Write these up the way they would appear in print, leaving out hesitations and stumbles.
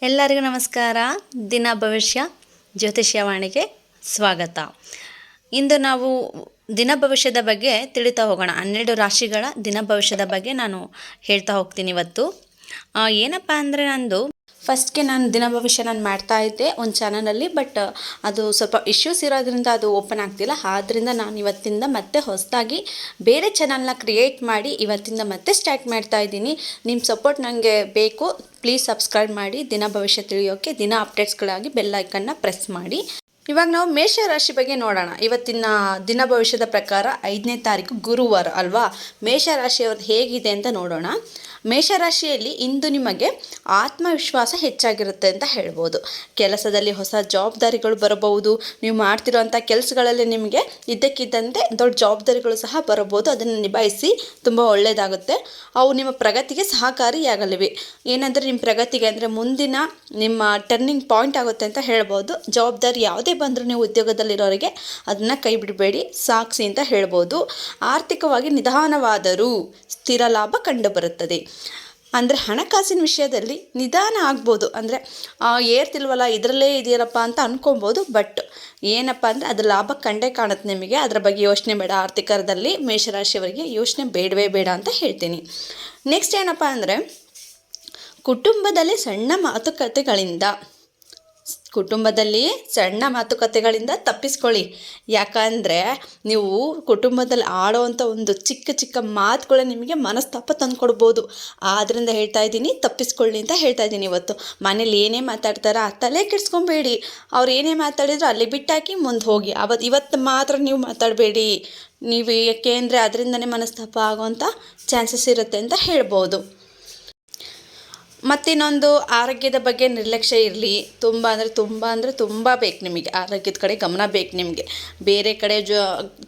ಎಲ್ಲರಿಗೂ ನಮಸ್ಕಾರ. ದಿನ ಭವಿಷ್ಯ ಜ್ಯೋತಿಷ್ಯವಾಣಿಗೆ ಸ್ವಾಗತ. ಇಂದು ನಾವು ದಿನ ಭವಿಷ್ಯದ ಬಗ್ಗೆ ತಿಳಿತಾ ಹೋಗೋಣ. 12 ರಾಶಿಗಳ ದಿನ ಭವಿಷ್ಯದ ಬಗ್ಗೆ ನಾನು ಹೇಳ್ತಾ ಹೋಗ್ತೀನಿ ಇವತ್ತು. ಏನಪ್ಪ ಅಂದರೆ ಫಸ್ಟ್ಗೆ ನಾನು ದಿನ ಭವಿಷ್ಯ ಮಾಡ್ತಾ ಇದ್ದೆ ಒಂದು ಚಾನಲಲ್ಲಿ, ಬಟ್ ಅದು ಸ್ವಲ್ಪ ಇಶ್ಯೂಸ್ ಇರೋದ್ರಿಂದ ಅದು ಓಪನ್ ಆಗ್ತಿಲ್ಲ. ಆದ್ದರಿಂದ ನಾನು ಇವತ್ತಿಂದ ಮತ್ತೆ ಹೊಸದಾಗಿ ಬೇರೆ ಚಾನಲ್ನ ಕ್ರಿಯೇಟ್ ಮಾಡಿ ಇವತ್ತಿಂದ ಮತ್ತೆ ಸ್ಟಾರ್ಟ್ ಮಾಡ್ತಾ ಇದ್ದೀನಿ. ನಿಮ್ಮ ಸಪೋರ್ಟ್ ನನಗೆ ಬೇಕು. ಪ್ಲೀಸ್ ಸಬ್ಸ್ಕ್ರೈಬ್ ಮಾಡಿ. ದಿನ ಭವಿಷ್ಯ ತಿಳಿಯೋಕ್ಕೆ ದಿನ ಅಪ್ಡೇಟ್ಸ್ಗಳಾಗಿ ಬೆಲ್ ಐಕನ್ನ ಪ್ರೆಸ್ ಮಾಡಿ. ಇವಾಗ ನಾವು ಮೇಷರಾಶಿ ಬಗ್ಗೆ ನೋಡೋಣ. ಇವತ್ತಿನ ದಿನ ಭವಿಷ್ಯದ ಪ್ರಕಾರ 5ನೇ ತಾರೀಕು ಗುರುವಾರ ಅಲ್ವಾ. ಮೇಷರಾಶಿಯವ್ರದ್ದು ಹೇಗಿದೆ ಅಂತ ನೋಡೋಣ. ಮೇಷರಾಶಿಯಲ್ಲಿ ಇಂದು ನಿಮಗೆ ಆತ್ಮವಿಶ್ವಾಸ ಹೆಚ್ಚಾಗಿರುತ್ತೆ ಅಂತ ಹೇಳ್ಬೋದು. ಕೆಲಸದಲ್ಲಿ ಹೊಸ ಜವಾಬ್ದಾರಿಗಳು ಬರಬಹುದು. ನೀವು ಮಾಡ್ತಿರೋಂಥ ಕೆಲಸಗಳಲ್ಲಿ ನಿಮಗೆ ಇದ್ದಕ್ಕಿದ್ದಂತೆ ದೊಡ್ಡ ಜವಾಬ್ದಾರಿಗಳು ಸಹ ಬರಬಹುದು. ಅದನ್ನು ನಿಭಾಯಿಸಿ ತುಂಬ ಒಳ್ಳೆಯದಾಗುತ್ತೆ. ಅವು ನಿಮ್ಮ ಪ್ರಗತಿಗೆ ಸಹಕಾರಿಯಾಗಲಿವೆ. ಏನಂದರೆ ನಿಮ್ಮ ಪ್ರಗತಿಗೆ ಅಂದರೆ ಮುಂದಿನ ನಿಮ್ಮ ಟರ್ನಿಂಗ್ ಪಾಯಿಂಟ್ ಆಗುತ್ತೆ ಅಂತ ಹೇಳ್ಬೋದು. ಜವಾಬ್ದಾರಿ ಯಾವುದೇ ಬಂದರೂ ನೀವು ಉದ್ಯೋಗದಲ್ಲಿರೋರಿಗೆ ಅದನ್ನು ಕೈ ಬಿಡಬೇಡಿ, ಸಾಕ್ಷಿ ಅಂತ ಹೇಳ್ಬೋದು. ಆರ್ಥಿಕವಾಗಿ ನಿಧಾನವಾದರೂ ಸ್ಥಿರ ಲಾಭ ಕಂಡುಬರುತ್ತದೆ. ಅಂದರೆ ಹಣಕಾಸಿನ ವಿಷಯದಲ್ಲಿ ನಿಧಾನ ಆಗ್ಬೋದು. ಅಂದರೆ ಏರ್ತಿಲ್ವಲ್ಲ, ಇದರಲ್ಲೇ ಇದೆಯಲ್ಲಪ್ಪ ಅಂತ ಅನ್ಕೊಬೋದು. ಬಟ್ ಏನಪ್ಪ ಅಂದರೆ ಅದು ಲಾಭ ಕಂಡೇ ಕಾಣುತ್ತೆ ನಿಮಗೆ. ಅದರ ಬಗ್ಗೆ ಯೋಚನೆ ಬೇಡ. ಆರ್ಥಿಕದಲ್ಲಿ ಮೇಷರಾಶಿಯವರಿಗೆ ಯೋಚನೆ ಬೇಡವೇ ಬೇಡ ಅಂತ ಹೇಳ್ತೀನಿ. ನೆಕ್ಸ್ಟ್ ಏನಪ್ಪ ಅಂದರೆ ಕುಟುಂಬದಲ್ಲಿ ಸಣ್ಣ ಮಾತುಕತೆಗಳಿಂದ ತಪ್ಪಿಸ್ಕೊಳ್ಳಿ. ಯಾಕಂದರೆ ನೀವು ಕುಟುಂಬದಲ್ಲಿ ಆಡೋವಂಥ ಒಂದು ಚಿಕ್ಕ ಮಾತುಗಳೇ ನಿಮಗೆ ಮನಸ್ತಾಪ ತಂದುಕೊಡ್ಬೋದು. ಆದ್ದರಿಂದ ಹೇಳ್ತಾ ಇದ್ದೀನಿ, ತಪ್ಪಿಸ್ಕೊಳ್ಳಿ ಅಂತ ಹೇಳ್ತಾ ಇದ್ದೀನಿ. ಇವತ್ತು ಮನೇಲಿ ಏನೇ ಮಾತಾಡ್ತಾರೋ ತಲೆ ಕೆಡಿಸ್ಕೊಬೇಡಿ. ಅವ್ರು ಏನೇ ಮಾತಾಡಿದ್ರು ಅಲ್ಲಿ ಬಿಟ್ಟಾಕಿ ಮುಂದೆ ಹೋಗಿ. ಇವತ್ತು ಮಾತ್ರ ನೀವು ಮಾತಾಡಬೇಡಿ. ನೀವು ಯಾಕೆ ಅಂದರೆ ಅದರಿಂದನೇ ಮನಸ್ತಾಪ ಆಗೋವಂಥ ಚಾನ್ಸಸ್ ಇರುತ್ತೆ ಅಂತ ಹೇಳ್ಬೋದು. ಮತ್ತಿನ್ನೊಂದು, ಆರೋಗ್ಯದ ಬಗ್ಗೆ ನಿರ್ಲಕ್ಷ್ಯ ಇರಲಿ. ತುಂಬ ಬೇಕು ನಿಮಗೆ. ಆರೋಗ್ಯದ ಕಡೆ ಗಮನ ಬೇಕು ನಿಮಗೆ. ಬೇರೆ ಕಡೆ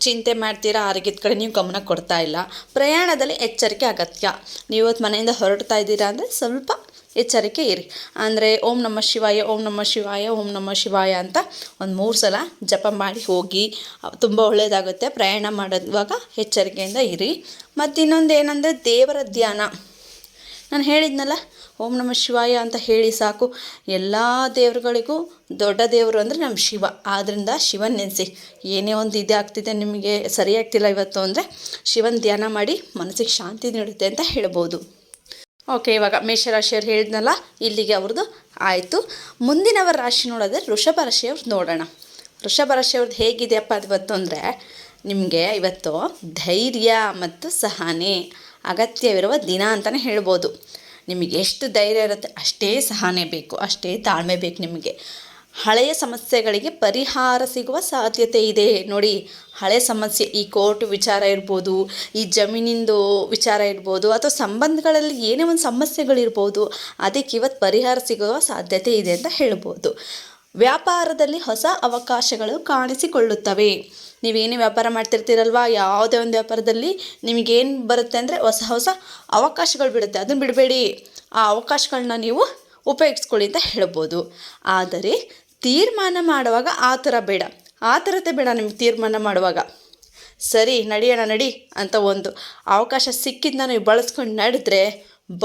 ಚಿಂತೆ ಮಾಡ್ತೀರಾ, ಆರೋಗ್ಯದ ಕಡೆ ನೀವು ಗಮನ ಕೊಡ್ತಾ ಇಲ್ಲ. ಪ್ರಯಾಣದಲ್ಲಿ ಎಚ್ಚರಿಕೆ ಅಗತ್ಯ. ನೀವು ಇವತ್ತು ಮನೆಯಿಂದ ಹೊರಡ್ತಾ ಇದ್ದೀರಾ ಅಂದರೆ ಸ್ವಲ್ಪ ಎಚ್ಚರಿಕೆ ಇರಿ. ಅಂದರೆ ಓಂ ನಮಃ ಶಿವಾಯ, ಓಂ ನಮಃ ಶಿವಾಯ, ಓಂ ನಮಃ ಶಿವಾಯ ಅಂತ ಒಂದು 3 ಸಲ ಜಪ ಮಾಡಿ ಹೋಗಿ. ತುಂಬ ಒಳ್ಳೆಯದಾಗುತ್ತೆ. ಪ್ರಯಾಣ ಮಾಡುವಾಗ ಎಚ್ಚರಿಕೆಯಿಂದ ಇರಿ. ಮತ್ತು ಇನ್ನೊಂದು ಏನಂದರೆ ದೇವರ ಧ್ಯಾನ. ನಾನು ಹೇಳಿದ್ನಲ್ಲ, ಓಂ ನಮಃ ಶಿವಾಯ ಅಂತ ಹೇಳಿ ಸಾಕು. ಎಲ್ಲ ದೇವರುಗಳಿಗೂ ದೊಡ್ಡ ದೇವರು ಅಂದರೆ ನಮ್ಮ ಶಿವ. ಆದ್ದರಿಂದ ಶಿವನ ನೆನೆಸಿ. ಏನೇ ಒಂದು ಆಗ್ತಿದೆ, ನಿಮಗೆ ಸರಿಯಾಗ್ತಿಲ್ಲ ಇವತ್ತು ಅಂದರೆ ಶಿವನ ಧ್ಯಾನ ಮಾಡಿ ಮನಸ್ಸಿಗೆ ಶಾಂತಿ ನೀಡುತ್ತೆ ಅಂತ ಹೇಳ್ಬೋದು. ಓಕೆ, ಇವಾಗ ಮೇಷರಾಶಿಯವ್ರು ಹೇಳಿದ್ನಲ್ಲ, ಇಲ್ಲಿಗೆ ಅವ್ರದ್ದು ಆಯಿತು. ಮುಂದಿನವರ ರಾಶಿ ನೋಡೋದ್ರೆ ವೃಷಭ ರಾಶಿಯವ್ರದ್ದು ನೋಡೋಣ. ವೃಷಭ ರಾಶಿಯವ್ರದ್ದು ಹೇಗಿದೆಯಪ್ಪ ಇವತ್ತು ಅಂದರೆ ನಿಮಗೆ ಇವತ್ತು ಧೈರ್ಯ ಮತ್ತು ಸಹನೆ ಅಗತ್ಯವಿರುವ ದಿನ ಅಂತಲೇ ಹೇಳ್ಬೋದು. ನಿಮಗೆ ಎಷ್ಟು ಧೈರ್ಯ ಇರುತ್ತೆ ಅಷ್ಟೇ ಸಹನೆ ಬೇಕು, ಅಷ್ಟೇ ತಾಳ್ಮೆ ಬೇಕು ನಿಮಗೆ. ಹಳೆಯ ಸಮಸ್ಯೆಗಳಿಗೆ ಪರಿಹಾರ ಸಿಗುವ ಸಾಧ್ಯತೆ ಇದೆ. ನೋಡಿ, ಹಳೆಯ ಸಮಸ್ಯೆ, ಈ ಕೋರ್ಟ್ ವಿಚಾರ ಇರ್ಬೋದು, ಈ ಜಮೀನಿಂದು ವಿಚಾರ ಇರ್ಬೋದು, ಅಥವಾ ಸಂಬಂಧಗಳಲ್ಲಿ ಏನೇ ಒಂದು ಸಮಸ್ಯೆಗಳಿರ್ಬೋದು, ಅದಕ್ಕೆ ಇವತ್ತು ಪರಿಹಾರ ಸಿಗುವ ಸಾಧ್ಯತೆ ಇದೆ ಅಂತ ಹೇಳ್ಬೋದು. ವ್ಯಾಪಾರದಲ್ಲಿ ಹೊಸ ಅವಕಾಶಗಳು ಕಾಣಿಸಿಕೊಳ್ಳುತ್ತವೆ. ನೀವೇನೇ ವ್ಯಾಪಾರ ಮಾಡ್ತಿರ್ತೀರಲ್ವ, ಯಾವುದೇ ಒಂದು ವ್ಯಾಪಾರದಲ್ಲಿ ನಿಮಗೇನು ಬರುತ್ತೆ ಅಂದರೆ ಹೊಸ ಅವಕಾಶಗಳು ಬಿಡುತ್ತೆ. ಅದನ್ನು ಬಿಡಬೇಡಿ. ಆ ಅವಕಾಶಗಳನ್ನ ನೀವು ಉಪಯೋಗಿಸ್ಕೊಳ್ಳಿ ಅಂತ ಹೇಳ್ಬೋದು. ಆದರೆ ತೀರ್ಮಾನ ಮಾಡುವಾಗ ಆತರತೆ ಬೇಡ. ನಿಮ್ಗೆ ತೀರ್ಮಾನ ಮಾಡುವಾಗ ಸರಿ ನಡೆಯೋಣ ನಡಿ ಅಂತ ಒಂದು ಅವಕಾಶ ಸಿಕ್ಕಿದ್ದನ್ನ ನೀವು ಬಳಸ್ಕೊಂಡು ನಡೆದ್ರೆ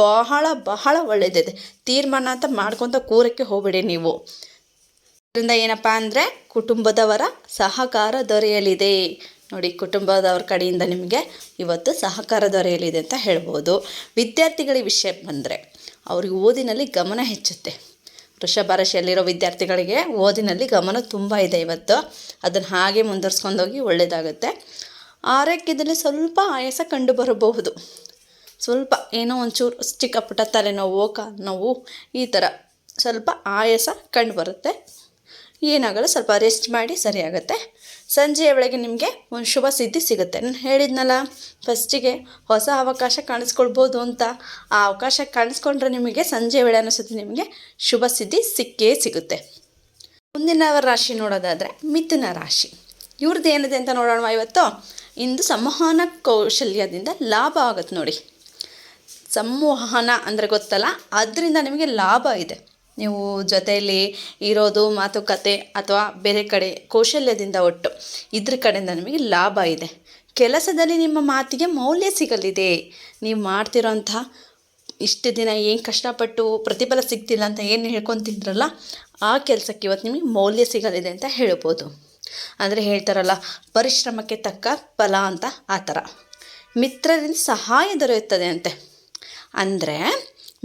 ಬಹಳ ಒಳ್ಳೆಯದಿದೆ. ತೀರ್ಮಾನ ಅಂತ ಮಾಡ್ಕೊತ ಕೂರಕ್ಕೆ ಹೋಗಬೇಡಿ ನೀವು. ಇದರಿಂದ ಏನಪ್ಪ ಅಂದರೆ ಕುಟುಂಬದವರ ಸಹಕಾರ ದೊರೆಯಲಿದೆ. ನೋಡಿ, ಕುಟುಂಬದವ್ರ ಕಡೆಯಿಂದ ನಿಮಗೆ ಇವತ್ತು ಸಹಕಾರ ದೊರೆಯಲಿದೆ ಅಂತ ಹೇಳ್ಬೋದು. ವಿದ್ಯಾರ್ಥಿಗಳ ವಿಷಯ ಬಂದರೆ ಅವ್ರಿಗೆ ಓದಿನಲ್ಲಿ ಗಮನ ಹೆಚ್ಚುತ್ತೆ. ವೃಷಭ ರಾಶಿಯಲ್ಲಿರೋ ವಿದ್ಯಾರ್ಥಿಗಳಿಗೆ ಓದಿನಲ್ಲಿ ಗಮನ ತುಂಬ ಇದೆ ಇವತ್ತು. ಅದನ್ನು ಹಾಗೆ ಮುಂದುವರ್ಸ್ಕೊಂಡೋಗಿ ಒಳ್ಳೆಯದಾಗುತ್ತೆ. ಆರೋಗ್ಯದಲ್ಲಿ ಸ್ವಲ್ಪ ಆಯಾಸ ಕಂಡು ಬರಬಹುದು. ಸ್ವಲ್ಪ ಏನೋ ಒಂಚೂರು ಚಿಕ್ಕ ಪುಟ್ಟ ತಲೆನೋವು, ಕಾಲು ಈ ಥರ ಸ್ವಲ್ಪ ಆಯಾಸ ಕಂಡು ಬರುತ್ತೆ. ಏನಾಗಲ್ಲ, ಸ್ವಲ್ಪ ರೆಸ್ಟ್ ಮಾಡಿ ಸರಿಯಾಗುತ್ತೆ. ಸಂಜೆಯ ವೇಳೆಗೆ ನಿಮಗೆ ಒಂದು ಶುಭ ಸಿದ್ಧಿ ಸಿಗುತ್ತೆ. ನಾನು ಹೇಳಿದ್ನಲ್ಲ ಫಸ್ಟಿಗೆ, ಹೊಸ ಅವಕಾಶ ಕಾಣಿಸ್ಕೊಳ್ಬೋದು ಅಂತ. ಆ ಅವಕಾಶ ಕಾಣಿಸ್ಕೊಂಡ್ರೆ ನಿಮಗೆ ಸಂಜೆ ವೇಳೆ ಅನ್ನಿಸುತ್ತೆ ನಿಮಗೆ ಶುಭ ಸಿದ್ಧಿ ಸಿಕ್ಕೇ ಸಿಗುತ್ತೆ. ಮುಂದಿನ ರಾಶಿ ನೋಡೋದಾದರೆ ಮಿಥುನ ರಾಶಿ. ಇವ್ರದ್ದು ಏನಿದೆ ಅಂತ ನೋಡೋಣ ಇವತ್ತು. ಇಂದು ಸಂವಹನ ಕೌಶಲ್ಯದಿಂದ ಲಾಭ ಆಗುತ್ತೆ. ನೋಡಿ, ಸಂವಹನ ಅಂದರೆ ಗೊತ್ತಲ್ಲ, ಅದರಿಂದ ನಿಮಗೆ ಲಾಭ ಇದೆ. ನೀವು ಜೊತೆಯಲ್ಲಿ ಇರೋದು, ಮಾತುಕತೆ ಅಥವಾ ಬೇರೆ ಕಡೆ ಕೌಶಲ್ಯದಿಂದ ಒಟ್ಟು ಇದ್ರ ಕಡೆಯಿಂದ ನಿಮಗೆ ಲಾಭ ಇದೆ. ಕೆಲಸದಲ್ಲಿ ನಿಮ್ಮ ಮಾತಿಗೆ ಮೌಲ್ಯ ಸಿಗಲಿದೆ. ನೀವು ಮಾಡ್ತಿರೋಂತಹ ಇಷ್ಟು ದಿನ ಏನು ಕಷ್ಟಪಟ್ಟು ಪ್ರತಿಫಲ ಸಿಗ್ತಿಲ್ಲ ಅಂತ ಏನು ಹೇಳ್ಕೊತಿದ್ರಲ್ಲ, ಆ ಕೆಲಸಕ್ಕೆ ಇವತ್ತು ನಿಮಗೆ ಮೌಲ್ಯ ಸಿಗಲಿದೆ ಅಂತ ಹೇಳ್ಬೋದು. ಅಂದರೆ ಹೇಳ್ತಾರಲ್ಲ, ಪರಿಶ್ರಮಕ್ಕೆ ತಕ್ಕ ಫಲ ಅಂತ, ಆ ಥರ. ಮಿತ್ರರಿಂದ ಸಹಾಯ ದೊರೆಯುತ್ತದೆ ಅಂತೆ. ಅಂದರೆ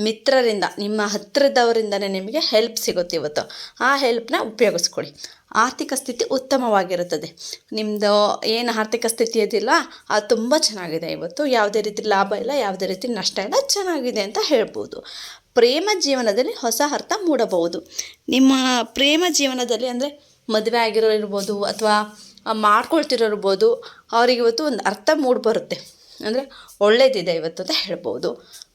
ಮಿತ್ರರಿಂದ, ನಿಮ್ಮ ಹತ್ತಿರದವರಿಂದನೇ ನಿಮಗೆ ಹೆಲ್ಪ್ ಸಿಗುತ್ತೆ ಇವತ್ತು. ಆ ಹೆಲ್ಪ್ನ ಉಪಯೋಗಿಸ್ಕೊಳ್ಳಿ. ಆರ್ಥಿಕ ಸ್ಥಿತಿ ಉತ್ತಮವಾಗಿರುತ್ತದೆ. ನಿಮ್ಮದು ಏನು ಆರ್ಥಿಕ ಸ್ಥಿತಿ ಇದೆಯಲ್ಲ, ಅದು ತುಂಬ ಚೆನ್ನಾಗಿದೆ ಇವತ್ತು. ಯಾವುದೇ ರೀತಿ ಲಾಭ ಇಲ್ಲ, ಯಾವುದೇ ರೀತಿ ನಷ್ಟ ಇಲ್ಲ, ಚೆನ್ನಾಗಿದೆ ಅಂತ ಹೇಳ್ಬೋದು. ಪ್ರೇಮ ಜೀವನದಲ್ಲಿ ಹೊಸ ಅರ್ಥ ಮೂಡಬಹುದು. ನಿಮ್ಮ ಪ್ರೇಮ ಜೀವನದಲ್ಲಿ ಅಂದರೆ ಮದುವೆ ಆಗಿರೋರು ಇರ್ಬೋದು ಅಥವಾ ಮಾಡ್ಕೊಳ್ತಿರೋರ್ಬೋದು, ಅವ್ರಿಗೆ ಇವತ್ತು ಒಂದು ಅರ್ಥ ಮೂಡಿಬರುತ್ತೆ. ಅಂದರೆ ಒಳ್ಳೆಯದಿದೆ ಇವತ್ತು ಅಂತ ಹೇಳ್ಬೋದು.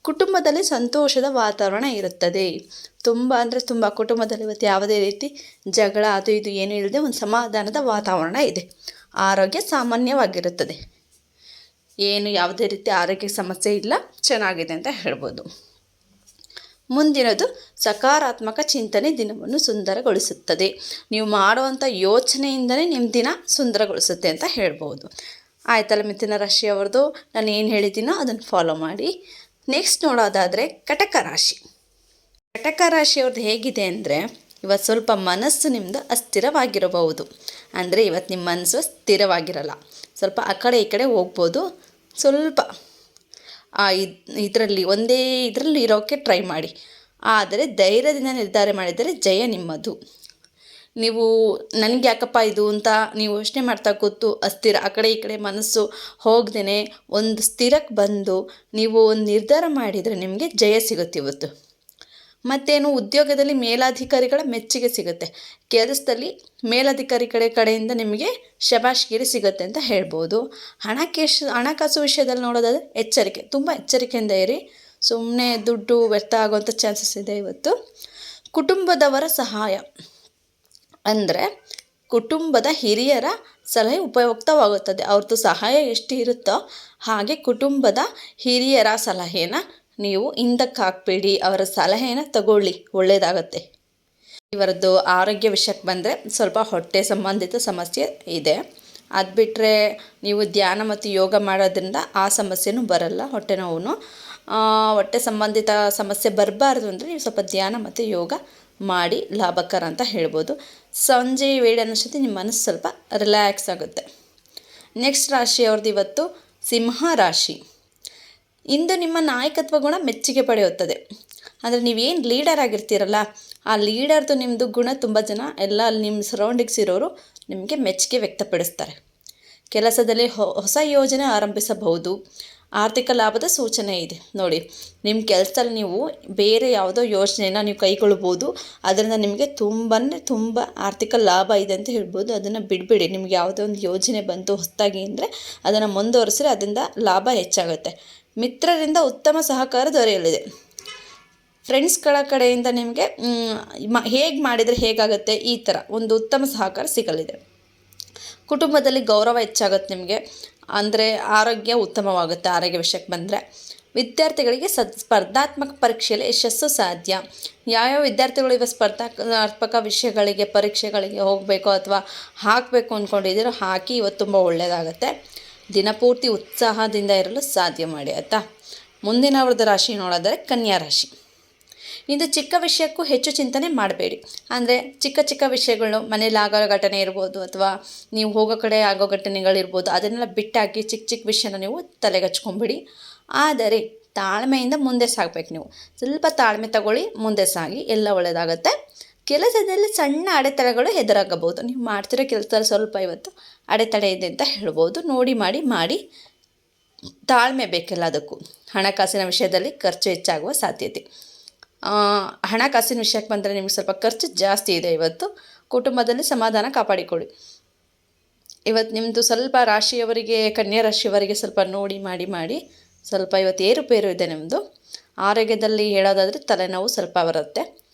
ಕುಟುಂಬದಲ್ಲಿ ಸಂತೋಷದ ವಾತಾವರಣ ಇರುತ್ತದೆ. ತುಂಬ ಅಂದರೆ ತುಂಬ ಕುಟುಂಬದಲ್ಲಿ ಇವತ್ತು ಯಾವುದೇ ರೀತಿ ಜಗಳ ಅದು ಇದು ಏನೂ ಇಲ್ಲದೆ ಒಂದು ಸಮಾಧಾನದ ವಾತಾವರಣ ಇದೆ. ಆರೋಗ್ಯ ಸಾಮಾನ್ಯವಾಗಿರುತ್ತದೆ. ಏನು ಯಾವುದೇ ರೀತಿ ಆರೋಗ್ಯ ಸಮಸ್ಯೆ ಇಲ್ಲ, ಚೆನ್ನಾಗಿದೆ ಅಂತ ಹೇಳ್ಬೋದು. ಮುಂದಿನದು ಸಕಾರಾತ್ಮಕ ಚಿಂತನೆ ದಿನವನ್ನು ಸುಂದರಗೊಳಿಸುತ್ತದೆ. ನೀವು ಮಾಡುವಂಥ ಯೋಚನೆಯಿಂದಲೇ ನಿಮ್ಮ ದಿನ ಸುಂದರಗೊಳಿಸುತ್ತೆ ಅಂತ ಹೇಳ್ಬೋದು. ಆಯ್ತಲ್ಲ ಮಿಥುನ ರಾಶಿಯವ್ರದ್ದು, ನಾನು ಏನು ಹೇಳಿದ್ದೀನೋ ಅದನ್ನು ಫಾಲೋ ಮಾಡಿ. ನೆಕ್ಸ್ಟ್ ನೋಡೋದಾದರೆ ಕಟಕ ರಾಶಿ. ಕಟಕ ರಾಶಿಯವ್ರದ್ದು ಹೇಗಿದೆ ಅಂದರೆ, ಇವತ್ತು ಸ್ವಲ್ಪ ಮನಸ್ಸು ನಿಮ್ಮದು ಅಸ್ಥಿರವಾಗಿರಬಹುದು. ಅಂದರೆ ಇವತ್ತು ನಿಮ್ಮ ಮನಸ್ಸು ಸ್ಥಿರವಾಗಿರಲ್ಲ, ಸ್ವಲ್ಪ ಆ ಕಡೆ ಈ ಕಡೆ ಹೋಗ್ಬೋದು. ಸ್ವಲ್ಪ ಇದರಲ್ಲಿ ಒಂದೇ ಇದರಲ್ಲಿ ಇರೋಕ್ಕೆ ಟ್ರೈ ಮಾಡಿ. ಆದರೆ ಧೈರ್ಯದಿಂದ ನಿರ್ಧಾರ ಮಾಡಿದರೆ ಜಯ ನಿಮ್ಮದು. ನೀವು ನನಗೆ ಯಾಕಪ್ಪ ಇದು ಅಂತ ನೀವು ಯೋಚನೆ ಮಾಡ್ತಾ ಕೂತು ಅಸ್ಥಿರ ಆ ಕಡೆ ಈ ಕಡೆ ಮನಸ್ಸು ಹೋಗ್ದೇ ಒಂದು ಸ್ಥಿರಕ್ಕೆ ಬಂದು ನೀವು ಒಂದು ನಿರ್ಧಾರ ಮಾಡಿದರೆ ನಿಮಗೆ ಜಯ ಸಿಗುತ್ತೆ ಇವತ್ತು. ಮತ್ತೇನು, ಉದ್ಯೋಗದಲ್ಲಿ ಮೇಲಾಧಿಕಾರಿಗಳ ಮೆಚ್ಚುಗೆ ಸಿಗುತ್ತೆ. ಕೆಲಸದಲ್ಲಿ ಮೇಲಾಧಿಕಾರಿ ಕಡೆಯಿಂದ ನಿಮಗೆ ಶಬಾಷ್ಗಿರಿ ಸಿಗುತ್ತೆ ಅಂತ ಹೇಳ್ಬೋದು. ಹಣಕಾಸು ವಿಷಯದಲ್ಲಿ ನೋಡೋದಾದರೆ ಎಚ್ಚರಿಕೆ, ತುಂಬ ಎಚ್ಚರಿಕೆಯಿಂದ ಇರಿ. ಸುಮ್ಮನೆ ದುಡ್ಡು ವ್ಯರ್ಥ ಆಗುವಂಥ ಚಾನ್ಸಸ್ ಇದೆ ಇವತ್ತು. ಕುಟುಂಬದವರ ಸಹಾಯ ಅಂದರೆ ಕುಟುಂಬದ ಹಿರಿಯರ ಸಲಹೆ ಉಪಯುಕ್ತವಾಗುತ್ತದೆ. ಅವ್ರದ್ದು ಸಹಾಯ ಎಷ್ಟು ಇರುತ್ತೋ ಹಾಗೆ ಕುಟುಂಬದ ಹಿರಿಯರ ಸಲಹೆನ ನೀವು ಹಿಂದಕ್ಕೆ ಹಾಕಬೇಡಿ, ಅವರ ಸಲಹೆನ ತಗೊಳ್ಳಿ, ಒಳ್ಳೆಯದಾಗತ್ತೆ. ಇವರದ್ದು ಆರೋಗ್ಯ ವಿಷಯಕ್ಕೆ ಬಂದರೆ ಸ್ವಲ್ಪ ಹೊಟ್ಟೆ ಸಂಬಂಧಿತ ಸಮಸ್ಯೆ ಇದೆ. ಅದು ಬಿಟ್ಟರೆ ನೀವು ಧ್ಯಾನ ಮತ್ತು ಯೋಗ ಮಾಡೋದ್ರಿಂದ ಆ ಸಮಸ್ಯೆನೂ ಬರಲ್ಲ. ಹೊಟ್ಟೆ ನೋವು, ಹೊಟ್ಟೆ ಸಂಬಂಧಿತ ಸಮಸ್ಯೆ ಬರಬಾರ್ದು ಅಂದರೆ ನೀವು ಸ್ವಲ್ಪ ಧ್ಯಾನ ಮತ್ತು ಯೋಗ ಮಾಡಿ ಲಾಭಕರ ಅಂತ ಹೇಳ್ಬೋದು. ಸಂಜೆ ವೇಳೆ ಅನ್ನೋಷ್ಟೊತ್ತಿಗೆ ನಿಮ್ಮ ಮನಸ್ಸು ಸ್ವಲ್ಪ ರಿಲ್ಯಾಕ್ಸ್ ಆಗುತ್ತೆ. ನೆಕ್ಸ್ಟ್ ರಾಶಿಯವ್ರದ್ದು ಇವತ್ತು ಸಿಂಹ ರಾಶಿ. ಇಂದು ನಿಮ್ಮ ನಾಯಕತ್ವ ಗುಣ ಮೆಚ್ಚುಗೆ ಪಡೆಯುತ್ತದೆ. ಅಂದರೆ ನೀವೇನು ಲೀಡರ್ ಆಗಿರ್ತೀರಲ್ಲ, ಆ ಲೀಡರ್ದು ನಿಮ್ಮದು ಗುಣ ತುಂಬ ಜನ ಎಲ್ಲ ನಿಮ್ಮ ಸರೌಂಡಿಂಗ್ಸ್ ಇರೋರು ನಿಮಗೆ ಮೆಚ್ಚುಗೆ ವ್ಯಕ್ತಪಡಿಸ್ತಾರೆ. ಕೆಲಸದಲ್ಲಿ ಹೊಸ ಯೋಜನೆ ಆರಂಭಿಸಬಹುದು. ಆರ್ಥಿಕ ಲಾಭದ ಸೂಚನೆ ಇದೆ. ನೋಡಿ, ನಿಮ್ಮ ಕೆಲಸದಲ್ಲಿ ನೀವು ಬೇರೆ ಯಾವುದೋ ಯೋಜನೆಯನ್ನು ನೀವು ಕೈಗೊಳ್ಬೋದು. ಅದರಿಂದ ನಿಮಗೆ ತುಂಬ ಆರ್ಥಿಕ ಲಾಭ ಇದೆ ಅಂತ ಹೇಳ್ಬೋದು. ಅದನ್ನು ಬಿಡಬೇಡಿ. ನಿಮ್ಗೆ ಯಾವುದೋ ಒಂದು ಯೋಜನೆ ಬಂತು ಹೊಸದಾಗಿ ಅಂದರೆ ಅದನ್ನು ಮುಂದುವರಿಸಿದ್ರೆ ಅದರಿಂದ ಲಾಭ ಹೆಚ್ಚಾಗುತ್ತೆ. ಮಿತ್ರರಿಂದ ಉತ್ತಮ ಸಹಕಾರ ದೊರೆಯಲಿದೆ. ಫ್ರೆಂಡ್ಸ್ಗಳ ಕಡೆಯಿಂದ ನಿಮಗೆ ಹೇಗೆ ಮಾಡಿದರೆ ಹೇಗಾಗುತ್ತೆ, ಈ ಥರ ಒಂದು ಉತ್ತಮ ಸಹಕಾರ ಸಿಗಲಿದೆ. ಕುಟುಂಬದಲ್ಲಿ ಗೌರವ ಹೆಚ್ಚಾಗುತ್ತೆ ನಿಮಗೆ. ಅಂದರೆ ಆರೋಗ್ಯ ಉತ್ತಮವಾಗುತ್ತೆ. ಆರೋಗ್ಯ ವಿಷಯಕ್ಕೆ ಬಂದರೆ ವಿದ್ಯಾರ್ಥಿಗಳಿಗೆ ಸ್ಪರ್ಧಾತ್ಮಕ ಪರೀಕ್ಷೆಯಲ್ಲಿ ಯಶಸ್ಸು ಸಾಧ್ಯ. ಯಾವ್ಯಾವ ವಿದ್ಯಾರ್ಥಿಗಳು ಇವಾಗ ಸ್ಪರ್ಧಾತ್ಮಕ ವಿಷಯಗಳಿಗೆ ಪರೀಕ್ಷೆಗಳಿಗೆ ಹೋಗಬೇಕು ಅಥವಾ ಹಾಕಬೇಕು ಅಂದ್ಕೊಂಡಿದ್ದೀರೋ ಹಾಕಿ, ಇವತ್ತು ತುಂಬ ಒಳ್ಳೆಯದಾಗುತ್ತೆ. ದಿನಪೂರ್ತಿ ಉತ್ಸಾಹದಿಂದ ಇರಲು ಸಾಧ್ಯ ಮಾಡಿ ಆಯಿತಾ. ಮುಂದಿನವ್ರದ್ದು ರಾಶಿ ನೋಡೋದಾದರೆ ಕನ್ಯಾ ರಾಶಿ. ಇದು ಚಿಕ್ಕ ವಿಷಯಕ್ಕೂ ಹೆಚ್ಚು ಚಿಂತನೆ ಮಾಡಬೇಡಿ. ಅಂದರೆ ಚಿಕ್ಕ ವಿಷಯಗಳು, ಮನೇಲಿ ಆಗೋ ಘಟನೆ ಇರ್ಬೋದು ಅಥವಾ ನೀವು ಹೋಗೋ ಕಡೆ ಆಗೋ ಘಟನೆಗಳಿರ್ಬೋದು, ಅದನ್ನೆಲ್ಲ ಬಿಟ್ಟಾಕಿ ಚಿಕ್ಕ ವಿಷಯನ ನೀವು ತಲೆಗಚ್ಕೊಂಬಿಡಿ. ಆದರೆ ತಾಳ್ಮೆಯಿಂದ ಮುಂದೆ ಸಾಗಬೇಕು. ನೀವು ಸ್ವಲ್ಪ ತಾಳ್ಮೆ ತಗೊಳ್ಳಿ, ಮುಂದೆ ಸಾಗಿ, ಎಲ್ಲ ಒಳ್ಳೆಯದಾಗುತ್ತೆ. ಕೆಲಸದಲ್ಲಿ ಸಣ್ಣ ಅಡೆತಡೆಗಳು ಎದುರಾಗಬಹುದು. ನೀವು ಮಾಡ್ತಿರೋ ಕೆಲಸದಲ್ಲಿ ಸ್ವಲ್ಪ ಇವತ್ತು ಅಡೆತಡೆ ಇದೆ ಅಂತ ಹೇಳ್ಬೋದು. ನೋಡಿ ಮಾಡಿ ತಾಳ್ಮೆ ಬೇಕೆಲ್ಲ ಅದಕ್ಕೂ. ಹಣಕಾಸಿನ ವಿಷಯದಲ್ಲಿ ಖರ್ಚು ಹೆಚ್ಚಾಗುವ ಸಾಧ್ಯತೆ. ಹಣಕಾಸಿನ ವಿಷಯಕ್ಕೆ ಬಂದರೆ ನಿಮಗೆ ಸ್ವಲ್ಪ ಖರ್ಚು ಜಾಸ್ತಿ ಇದೆ ಇವತ್ತು. ಕುಟುಂಬದಲ್ಲಿ ಸಮಾಧಾನ ಕಾಪಾಡಿಕೊಳ್ಳಿ. ಇವತ್ತು ನಿಮ್ಮದು ಸ್ವಲ್ಪ ರಾಶಿಯವರಿಗೆ, ಕನ್ಯಾ ರಾಶಿಯವರಿಗೆ ಸ್ವಲ್ಪ ನೋಡಿ ಮಾಡಿ ಸ್ವಲ್ಪ ಇವತ್ತು ಏರುಪೇರು ಇದೆ ನಿಮ್ಮದು. ಆರೋಗ್ಯದಲ್ಲಿ ಹೇಳೋದಾದರೆ ತಲೆನೋವು ಸ್ವಲ್ಪ ಬರುತ್ತೆ,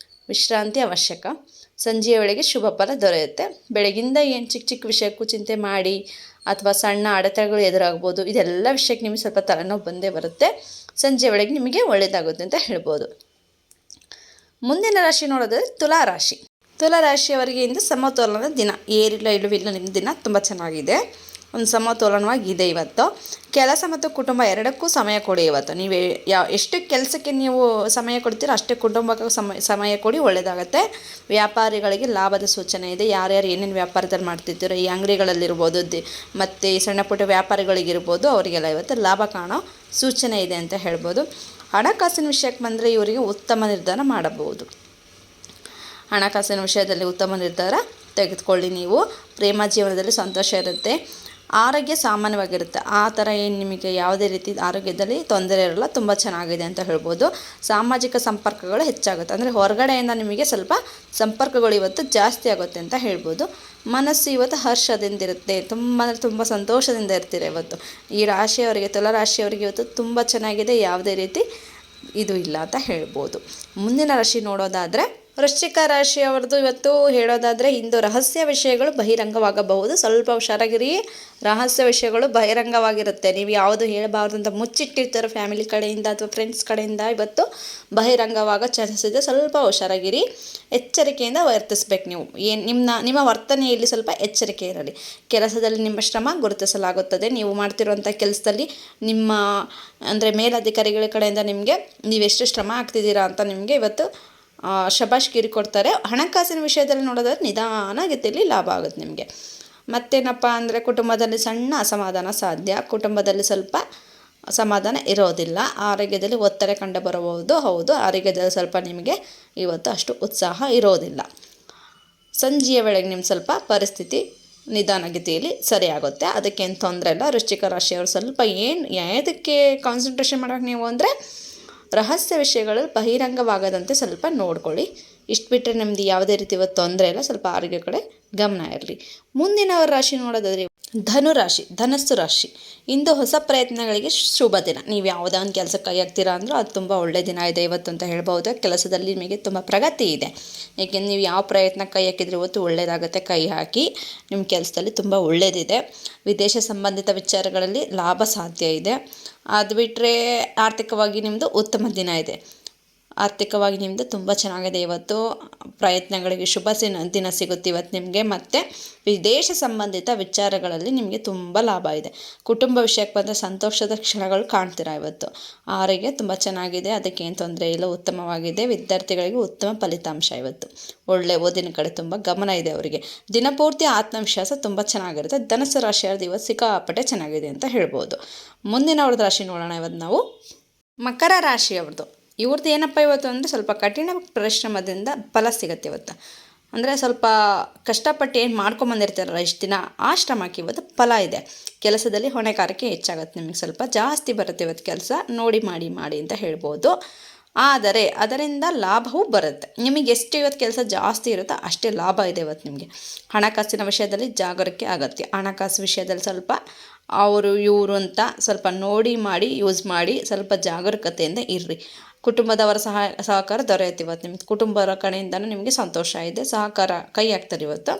ವಿಶ್ರಾಂತಿ ಅವಶ್ಯಕ. ಸಂಜೆಯ ವೇಳೆಗೆ ಶುಭ ಫಲ ದೊರೆಯುತ್ತೆ. ಬೆಳಗಿಂದ ಏನು ಚಿಕ್ಕ ವಿಷಯಕ್ಕೂ ಚಿಂತೆ ಮಾಡಿ ಅಥವಾ ಸಣ್ಣ ಅಡೆತಡೆಗಳು ಎದುರಾಗ್ಬೋದು. ಇದೆಲ್ಲ ವಿಷಯಕ್ಕೆ ನಿಮಗೆ ಸ್ವಲ್ಪ ತಲೆನೋವು ಬಂದೇ ಬರುತ್ತೆ. ಸಂಜೆ ವೇಳೆಗೆ ನಿಮಗೆ ಒಳ್ಳೆಯದಾಗುತ್ತೆ ಅಂತ ಹೇಳ್ಬೋದು. ಮುಂದಿನ ರಾಶಿ ನೋಡೋದಾದರೆ ತುಲಾ ರಾಶಿ. ತುಲಾ ರಾಶಿಯವರಿಗೆ ಇಂದು ಸಮತೋಲನದ ದಿನ. ಏರಿಲ್ಲ ಇಳುವಿಲ್ಲ, ನಿಮ್ಮ ದಿನ ತುಂಬ ಚೆನ್ನಾಗಿದೆ. ಒಂದು ಸಮತೋಲನವಾಗಿದೆ ಇವತ್ತು. ಕೆಲಸ ಮತ್ತು ಕುಟುಂಬ ಎರಡಕ್ಕೂ ಸಮಯ ಕೊಡಿ. ಇವತ್ತು ನೀವು ಎಷ್ಟು ಕೆಲಸಕ್ಕೆ ನೀವು ಸಮಯ ಕೊಡ್ತೀರೋ ಅಷ್ಟೇ ಕುಟುಂಬಕ್ಕೆ ಸಮಯ ಕೊಡಿ, ಒಳ್ಳೆಯದಾಗತ್ತೆ. ವ್ಯಾಪಾರಿಗಳಿಗೆ ಲಾಭದ ಸೂಚನೆ ಇದೆ. ಯಾರ್ಯಾರು ಏನೇನು ವ್ಯಾಪಾರದಲ್ಲಿ ಮಾಡ್ತಿದ್ದೀರೋ ಈ ಅಂಗಡಿಗಳಲ್ಲಿರ್ಬೋದು ಮತ್ತು ಸಣ್ಣ ಪುಟ್ಟ ವ್ಯಾಪಾರಿಗಳಿಗಿರ್ಬೋದು, ಅವರಿಗೆಲ್ಲ ಇವತ್ತು ಲಾಭ ಕಾಣೋ ಸೂಚನೆ ಇದೆ ಅಂತ ಹೇಳ್ಬೋದು. ಹಣಕಾಸಿನ ವಿಷಯಕ್ಕೆ ಬಂದರೆ ಇವರಿಗೆ ಉತ್ತಮ ನಿರ್ಧಾರ ಮಾಡಬಹುದು. ಹಣಕಾಸಿನ ವಿಷಯದಲ್ಲಿ ಉತ್ತಮ ನಿರ್ಧಾರ ತೆಗೆದುಕೊಳ್ಳಿ. ನೀವು ಪ್ರೇಮ ಜೀವನದಲ್ಲಿ ಸಂತೋಷ ಇರುತ್ತೆ. ಆರೋಗ್ಯ ಸಾಮಾನ್ಯವಾಗಿರುತ್ತೆ. ಆ ಥರ ಏನು ನಿಮಗೆ ಯಾವುದೇ ರೀತಿ ಆರೋಗ್ಯದಲ್ಲಿ ತೊಂದರೆ ಇರಲ್ಲ, ತುಂಬ ಚೆನ್ನಾಗಿದೆ ಅಂತ ಹೇಳ್ಬೋದು. ಸಾಮಾಜಿಕ ಸಂಪರ್ಕಗಳು ಹೆಚ್ಚಾಗುತ್ತೆ, ಅಂದರೆ ಹೊರಗಡೆಯಿಂದ ನಿಮಗೆ ಸ್ವಲ್ಪ ಸಂಪರ್ಕಗಳು ಇವತ್ತು ಜಾಸ್ತಿ ಆಗುತ್ತೆ ಅಂತ ಹೇಳ್ಬೋದು. ಮನಸ್ಸು ಇವತ್ತು ಹರ್ಷದಿಂದಿರುತ್ತೆ, ತುಂಬ ಸಂತೋಷದಿಂದ ಇರ್ತೀರ ಇವತ್ತು. ಈ ರಾಶಿಯವರಿಗೆ, ತುಲಾರಾಶಿಯವರಿಗೆ ಇವತ್ತು ತುಂಬ ಚೆನ್ನಾಗಿದೆ, ಯಾವುದೇ ರೀತಿ ಇದು ಇಲ್ಲ ಅಂತ ಹೇಳ್ಬೋದು. ಮುಂದಿನ ರಾಶಿ ನೋಡೋದಾದರೆ ವೃಶ್ಚಿಕ ರಾಶಿಯವರದು ಇವತ್ತು ಹೇಳೋದಾದರೆ ಇಂದು ರಹಸ್ಯ ವಿಷಯಗಳು ಬಹಿರಂಗವಾಗಬಹುದು. ಸ್ವಲ್ಪ ಹುಷಾರಾಗಿರಿ. ರಹಸ್ಯ ವಿಷಯಗಳು ಬಹಿರಂಗವಾಗಿರುತ್ತೆ. ನೀವು ಯಾವುದು ಹೇಳಬಾರ್ದು ಅಂತ ಮುಚ್ಚಿಟ್ಟಿರ್ತಾರೋ ಫ್ಯಾಮಿಲಿ ಕಡೆಯಿಂದ ಅಥವಾ ಫ್ರೆಂಡ್ಸ್ ಕಡೆಯಿಂದ ಇವತ್ತು ಬಹಿರಂಗವಾಗ ಚಾನ್ಸಸ್ ಇದೆ. ಸ್ವಲ್ಪ ಹುಷಾರಾಗಿರಿ, ಎಚ್ಚರಿಕೆಯಿಂದ ವರ್ತಿಸ್ಬೇಕು. ನೀವು ನಿಮ್ಮ ವರ್ತನೆಯಲ್ಲಿ ಸ್ವಲ್ಪ ಎಚ್ಚರಿಕೆ ಇರಲಿ. ಕೆಲಸದಲ್ಲಿ ನಿಮ್ಮ ಶ್ರಮ ಗುರುತಿಸಲಾಗುತ್ತದೆ. ನೀವು ಮಾಡ್ತಿರುವಂಥ ಕೆಲಸದಲ್ಲಿ ನಿಮ್ಮ ಅಂದರೆ ಮೇಲಧಿಕಾರಿಗಳ ಕಡೆಯಿಂದ ನಿಮಗೆ ನೀವೆಷ್ಟು ಶ್ರಮ ಆಗ್ತಿದ್ದೀರಾ ಅಂತ ನಿಮಗೆ ಇವತ್ತು ಶಬಾಷ್ಗಿರಿ ಕೊಡ್ತಾರೆ. ಹಣಕಾಸಿನ ವಿಷಯದಲ್ಲಿ ನೋಡೋದಾದ್ರೆ ನಿಧಾನಗತಿಯಲ್ಲಿ ಲಾಭ ಆಗುತ್ತೆ ನಿಮಗೆ. ಮತ್ತೇನಪ್ಪ ಅಂದರೆ ಕುಟುಂಬದಲ್ಲಿ ಸಣ್ಣ ಅಸಮಾಧಾನ ಸಾಧ್ಯ. ಕುಟುಂಬದಲ್ಲಿ ಸ್ವಲ್ಪ ಸಮಾಧಾನ ಇರೋದಿಲ್ಲ. ಆರೋಗ್ಯದಲ್ಲಿ ಒತ್ತಡ ಕಂಡು ಬರಬಹುದು. ಹೌದು, ಆರೋಗ್ಯದಲ್ಲಿ ಸ್ವಲ್ಪ ನಿಮಗೆ ಇವತ್ತು ಅಷ್ಟು ಉತ್ಸಾಹ ಇರೋದಿಲ್ಲ. ಸಂಜೆಯ ವೇಳೆಗೆ ನಿಮ್ಮ ಸ್ವಲ್ಪ ಪರಿಸ್ಥಿತಿ ನಿಧಾನಗತಿಯಲ್ಲಿ ಸರಿಯಾಗುತ್ತೆ, ಅದಕ್ಕೇನು ತೊಂದರೆ ಇಲ್ಲ. ವೃಶ್ಚಿಕ ರಾಶಿಯವರು ಸ್ವಲ್ಪ ಯಾವುದಕ್ಕೆ ಕಾನ್ಸಂಟ್ರೇಷನ್ ಮಾಡೋಕೆ ನೀವು ಅಂದರೆ ರಹಸ್ಯ ವಿಷಯಗಳು ಬಹಿರಂಗವಾಗದಂತೆ ಸ್ವಲ್ಪ ನೋಡ್ಕೊಳ್ಳಿ. ಇಷ್ಟು ಬಿಟ್ಟರೆ ನಿಮ್ಮದು ಯಾವುದೇ ರೀತಿ ಇವತ್ತು ತೊಂದರೆ ಇಲ್ಲ. ಸ್ವಲ್ಪ ಆರೋಗ್ಯ ಕಡೆ ಗಮನ ಇರಲಿ. ಮುಂದಿನ ರಾಶಿ ನೋಡೋದಾದರೆ ಧನಸ್ಸು ರಾಶಿ. ಇಂದು ಹೊಸ ಪ್ರಯತ್ನಗಳಿಗೆ ಶುಭ ದಿನ. ನೀವು ಯಾವುದೇ ಒಂದು ಕೆಲಸಕ್ಕೆ ಕೈ ಹಾಕ್ತೀರಾ ಅಂದರೂ ಅದು ತುಂಬ ಒಳ್ಳೆಯ ದಿನ ಇದೆ ಇವತ್ತು ಅಂತ ಹೇಳ್ಬೋದು. ಕೆಲಸದಲ್ಲಿ ನಿಮಗೆ ತುಂಬ ಪ್ರಗತಿ ಇದೆ. ಏಕೆಂದರೆ ನೀವು ಯಾವ ಪ್ರಯತ್ನ ಕೈ ಹಾಕಿದ್ರೆ ಇವತ್ತು ಒಳ್ಳೆಯದಾಗುತ್ತೆ. ಕೈ ಹಾಕಿ ನಿಮ್ಮ ಕೆಲಸದಲ್ಲಿ ತುಂಬ ಒಳ್ಳೆಯದಿದೆ. ವಿದೇಶ ಸಂಬಂಧಿತ ವಿಚಾರಗಳಲ್ಲಿ ಲಾಭ ಸಾಧ್ಯ ಇದೆ. ಅದು ಬಿಟ್ಟರೆ ಆರ್ಥಿಕವಾಗಿ ನಿಮ್ಮದು ಉತ್ತಮ ದಿನ ಇದೆ. ಆರ್ಥಿಕವಾಗಿ ನಿಮ್ಮದು ತುಂಬ ಚೆನ್ನಾಗಿದೆ ಇವತ್ತು. ಪ್ರಯತ್ನಗಳಿಗೆ ಶುಭ ದಿನ ಸಿಗುತ್ತೆ ಇವತ್ತು ನಿಮಗೆ. ಮತ್ತು ವಿದೇಶ ಸಂಬಂಧಿತ ವಿಚಾರಗಳಲ್ಲಿ ನಿಮಗೆ ತುಂಬ ಲಾಭ ಇದೆ. ಕುಟುಂಬ ವಿಷಯಕ್ಕೆ ಬಂದರೆ ಸಂತೋಷದ ಕ್ಷಣಗಳು ಕಾಣ್ತೀರಾ ಇವತ್ತು. ಆರೋಗ್ಯ ತುಂಬ ಚೆನ್ನಾಗಿದೆ, ಅದಕ್ಕೇನು ತೊಂದರೆ ಇಲ್ಲ, ಉತ್ತಮವಾಗಿದೆ. ವಿದ್ಯಾರ್ಥಿಗಳಿಗೆ ಉತ್ತಮ ಫಲಿತಾಂಶ ಇವತ್ತು. ಒಳ್ಳೆ ಓದಿನ ಕಡೆ ತುಂಬ ಗಮನ ಇದೆ ಅವರಿಗೆ. ದಿನಪೂರ್ತಿ ಆತ್ಮವಿಶ್ವಾಸ ತುಂಬ ಚೆನ್ನಾಗಿರುತ್ತೆ. ಧನಸ್ಸು ರಾಶಿಯವ್ರದ್ದು ಇವತ್ತು ಸಿಕ್ಕಾಪಟ್ಟೆ ಚೆನ್ನಾಗಿದೆ ಅಂತ ಹೇಳ್ಬೋದು. ಮುಂದಿನ ಅವ್ರದ್ದು ರಾಶಿ ನೋಡೋಣ. ಇವತ್ತು ನಾವು ಮಕರ ರಾಶಿಯವ್ರದ್ದು. ಇವ್ರದ್ದು ಏನಪ್ಪ ಇವತ್ತು ಅಂದರೆ ಸ್ವಲ್ಪ ಕಠಿಣ ಪರಿಶ್ರಮದಿಂದ ಫಲ ಸಿಗುತ್ತೆ ಇವತ್ತು. ಅಂದರೆ ಸ್ವಲ್ಪ ಕಷ್ಟಪಟ್ಟು ಏನು ಮಾಡ್ಕೊಂಬಂದಿರ್ತಾರಲ್ಲ ಇಷ್ಟು ದಿನ, ಆ ಶ್ರಮಕ್ಕೆ ಇವತ್ತು ಫಲ ಇದೆ. ಕೆಲಸದಲ್ಲಿ ಹೊಣೆಗಾರಿಕೆ ಹೆಚ್ಚಾಗುತ್ತೆ, ನಿಮಗೆ ಸ್ವಲ್ಪ ಜಾಸ್ತಿ ಬರುತ್ತೆ ಇವತ್ತು ಕೆಲಸ. ನೋಡಿ ಮಾಡಿ ಅಂತ ಹೇಳ್ಬೋದು. ಆದರೆ ಅದರಿಂದ ಲಾಭವೂ ಬರುತ್ತೆ. ನಿಮಗೆ ಎಷ್ಟು ಇವತ್ತು ಕೆಲಸ ಜಾಸ್ತಿ ಇರುತ್ತೋ ಅಷ್ಟೇ ಲಾಭ ಇದೆ ಇವತ್ತು ನಿಮಗೆ. ಹಣಕಾಸಿನ ವಿಷಯದಲ್ಲಿ ಜಾಗರೂಕತೆ ಅಗತ್ಯ. ಹಣಕಾಸು ವಿಷಯದಲ್ಲಿ ಸ್ವಲ್ಪ ಅವರು ಇವರು ಅಂತ ಸ್ವಲ್ಪ ನೋಡಿ ಮಾಡಿ ಯೂಸ್ ಮಾಡಿ ಸ್ವಲ್ಪ ಜಾಗರೂಕತೆಯಿಂದ ಇರ್ರಿ. ಕುಟುಂಬದವರ ಸಹಕಾರ ದೊರೆಯುತ್ತೆ ಇವತ್ತು. ನಿಮ್ಮ ಕುಟುಂಬದ ಕಡೆಯಿಂದನೂ ನಿಮಗೆ ಸಂತೋಷ ಇದೆ, ಸಹಕಾರ ಕೈ ಹಾಕ್ತಾರೆ ಇವತ್ತು.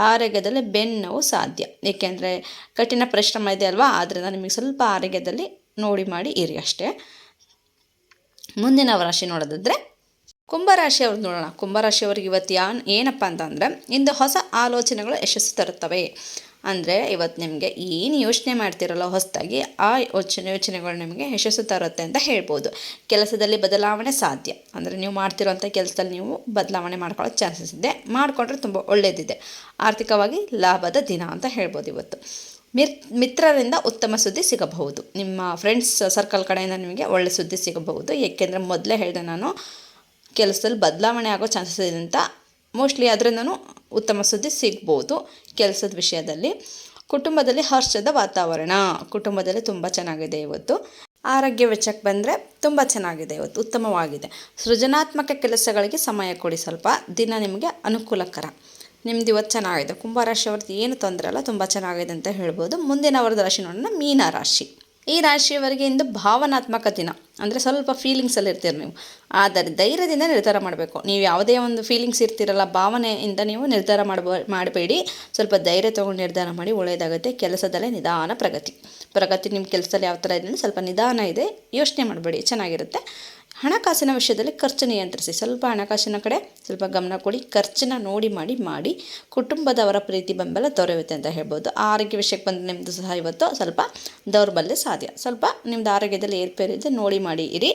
ಆರೋಗ್ಯದಲ್ಲಿ ಬೆನ್ನೋವು ಸಾಧ್ಯ, ಏಕೆಂದರೆ ಕಠಿಣ ಪರಿಶ್ರಮ ಇದೆ ಅಲ್ವಾ, ಆದ್ದರಿಂದ ನಿಮಗೆ ಸ್ವಲ್ಪ ಆರೋಗ್ಯದಲ್ಲಿ ನೋಡಿ ಮಾಡಿ ಇರಿ ಅಷ್ಟೇ. ಮುಂದಿನ ರಾಶಿ ನೋಡೋದಾದರೆ ಕುಂಭರಾಶಿಯವ್ರದ್ದು ನೋಡೋಣ. ಕುಂಭರಾಶಿಯವ್ರಿಗೆ ಇವತ್ತು ಏನಪ್ಪ ಅಂತಂದರೆ ಇಂದು ಹೊಸ ಆಲೋಚನೆಗಳು ಯಶಸ್ಸು ತರುತ್ತವೆ. ಅಂದರೆ ಇವತ್ತು ನಿಮಗೆ ಏನು ಯೋಚನೆ ಮಾಡ್ತಿರಲ್ಲ ಹೊಸದಾಗಿ, ಆ ಯೋಚನೆಗಳು ನಿಮಗೆ ಯಶಸ್ಸು ತರುತ್ತೆ ಅಂತ ಹೇಳ್ಬೋದು. ಕೆಲಸದಲ್ಲಿ ಬದಲಾವಣೆ ಸಾಧ್ಯ. ಅಂದರೆ ನೀವು ಮಾಡ್ತಿರೋಂಥ ಕೆಲಸದಲ್ಲಿ ನೀವು ಬದಲಾವಣೆ ಮಾಡ್ಕೊಳ್ಳೋ ಚಾನ್ಸಸ್ ಇದೆ. ಮಾಡಿಕೊಂಡ್ರೆ ತುಂಬ ಒಳ್ಳೆಯದಿದೆ. ಆರ್ಥಿಕವಾಗಿ ಲಾಭದ ದಿನ ಅಂತ ಹೇಳ್ಬೋದು ಇವತ್ತು. ಮಿತ್ರರಿಂದ ಉತ್ತಮ ಸುದ್ದಿ ಸಿಗಬಹುದು. ನಿಮ್ಮ ಫ್ರೆಂಡ್ಸ್ ಸರ್ಕಲ್ ಕಡೆಯಿಂದ ನಿಮಗೆ ಒಳ್ಳೆ ಸುದ್ದಿ ಸಿಗಬಹುದು. ಏಕೆಂದರೆ ಮೊದಲೇ ಹೇಳಿದೆ ನಾನು, ಕೆಲಸದಲ್ಲಿ ಬದಲಾವಣೆ ಆಗೋ ಚಾನ್ಸಸ್ ಇದೆ ಅಂತ. ಮೋಸ್ಟ್ಲಿ ಅದರಿಂದನೂ ಉತ್ತಮ ಸುದ್ದಿ ಸಿಗ್ಬೋದು ಕೆಲಸದ ವಿಷಯದಲ್ಲಿ. ಕುಟುಂಬದಲ್ಲಿ ಹರ್ಷದ ವಾತಾವರಣ. ಕುಟುಂಬದಲ್ಲಿ ತುಂಬ ಚೆನ್ನಾಗಿದೆ ಇವತ್ತು. ಆರೋಗ್ಯ ವೆಚ್ಚಕ್ಕೆ ಬಂದರೆ ತುಂಬ ಚೆನ್ನಾಗಿದೆ ಇವತ್ತು, ಉತ್ತಮವಾಗಿದೆ. ಸೃಜನಾತ್ಮಕ ಕೆಲಸಗಳಿಗೆ ಸಮಯ ಕೊಡಿ. ಸ್ವಲ್ಪ ದಿನ ನಿಮಗೆ ಅನುಕೂಲಕರ. ನಿಮ್ದು ಇವತ್ತು ಚೆನ್ನಾಗಿದೆ. ಕುಂಭರಾಶಿಯವ್ರದ್ದು ಏನು ತೊಂದರೆ ಅಲ್ಲ, ತುಂಬ ಚೆನ್ನಾಗಿದೆ ಅಂತ ಹೇಳ್ಬೋದು. ಮುಂದಿನ ಅವರದ್ದು ರಾಶಿ ನೋಡೋಣ, ಮೀನ ರಾಶಿ. ಈ ರಾಶಿಯವರಿಗೆ ಇಂದು ಭಾವನಾತ್ಮಕ ದಿನ. ಅಂದರೆ ಸ್ವಲ್ಪ ಫೀಲಿಂಗ್ಸಲ್ಲಿ ಇರ್ತೀರಿ ನೀವು, ಆದರೆ ಧೈರ್ಯದಿಂದ ನಿರ್ಧಾರ ಮಾಡಬೇಕು. ನೀವು ಯಾವುದೇ ಒಂದು ಫೀಲಿಂಗ್ಸ್ ಇರ್ತೀರಲ್ಲ, ಭಾವನೆಯಿಂದ ನೀವು ನಿರ್ಧಾರ ಮಾಡಬೇಡಿ. ಸ್ವಲ್ಪ ಧೈರ್ಯ ತೊಗೊಂಡು ನಿರ್ಧಾರ ಮಾಡಿ, ಒಳ್ಳೆಯದಾಗುತ್ತೆ. ಕೆಲಸದಲ್ಲೇ ನಿಧಾನ ಪ್ರಗತಿ ನಿಮ್ಮ ಕೆಲಸದಲ್ಲಿ ಯಾವ ಥರ ಇದೆ, ಸ್ವಲ್ಪ ನಿಧಾನ ಇದೆ, ಯೋಚನೆ ಮಾಡಬೇಡಿ, ಚೆನ್ನಾಗಿರುತ್ತೆ. ಹಣಕಾಸಿನ ವಿಷಯದಲ್ಲಿ ಖರ್ಚು ನಿಯಂತ್ರಿಸಿ. ಸ್ವಲ್ಪ ಹಣಕಾಸಿನ ಕಡೆ ಸ್ವಲ್ಪ ಗಮನ ಕೊಡಿ. ಖರ್ಚನ್ನ ಮಾಡಿ ಕುಟುಂಬದವರ ಪ್ರೀತಿ ಬೆಂಬಲ ದೊರೆಯುತ್ತೆ ಅಂತ ಹೇಳ್ಬೋದು. ಆರೋಗ್ಯ ವಿಷಯಕ್ಕೆ ಬಂದು ನಿಮ್ಮದು ಸಹ ಇವತ್ತು ಸ್ವಲ್ಪ ದೌರ್ಬಲ್ಯ ಸಾಧ್ಯ. ಸ್ವಲ್ಪ ನಿಮ್ಮದು ಆರೋಗ್ಯದಲ್ಲಿ ಏರ್ಪೇರಿದೆ, ನೋಡಿ ಮಾಡಿ ಇರಿ.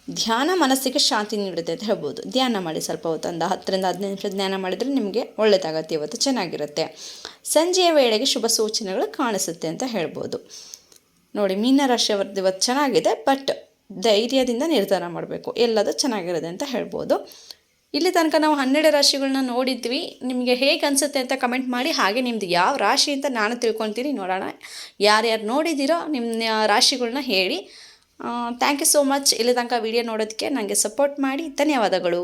ಧ್ಯಾನ ಮನಸ್ಸಿಗೆ ಶಾಂತಿ ನೀಡುತ್ತೆ ಅಂತ ಹೇಳ್ಬೋದು. ಧ್ಯಾನ ಮಾಡಿ, ಸ್ವಲ್ಪ ಹೊತ್ತು ಒಂದು 10ರಿಂದ 15 ನಿಮಿಷ ಧ್ಯಾನ ಮಾಡಿದರೆ ನಿಮಗೆ ಒಳ್ಳೆಯದಾಗತ್ತೆ, ಇವತ್ತು ಚೆನ್ನಾಗಿರುತ್ತೆ. ಸಂಜೆಯ ವೇಳೆಗೆ ಶುಭ ಸೂಚನೆಗಳು ಕಾಣಿಸುತ್ತೆ ಅಂತ ಹೇಳ್ಬೋದು. ನೋಡಿ, ಮೀನರಾಶಿಯವರದ್ದು ಇವತ್ತು ಚೆನ್ನಾಗಿದೆ, ಬಟ್ ಧೈರ್ಯದಿಂದ ನಿರ್ಧಾರ ಮಾಡಬೇಕು, ಎಲ್ಲದೂ ಚೆನ್ನಾಗಿರುತ್ತೆ ಅಂತ ಹೇಳ್ಬೋದು. ಇಲ್ಲಿ ತನಕ ನಾವು 12 ರಾಶಿಗಳನ್ನ ನೋಡಿದ್ವಿ. ನಿಮಗೆ ಹೇಗೆ ಅನಿಸುತ್ತೆ ಅಂತ ಕಮೆಂಟ್ ಮಾಡಿ. ಹಾಗೆ ನಿಮ್ಮದು ಯಾವ ರಾಶಿ ಅಂತ ನಾನು ತಿಳ್ಕೊತೀನಿ, ನೋಡೋಣ. ಯಾರ್ಯಾರು ನೋಡಿದ್ದೀರೋ ನಿಮ್ಮ ರಾಶಿಗಳನ್ನ ಹೇಳಿ. Thank you so much. ಇಲ್ಲಿ ತನಕ ವಿಡಿಯೋ ನೋಡೋದಕ್ಕೆ ನನಗೆ ಸಪೋರ್ಟ್ ಮಾಡಿ. ಧನ್ಯವಾದಗಳು.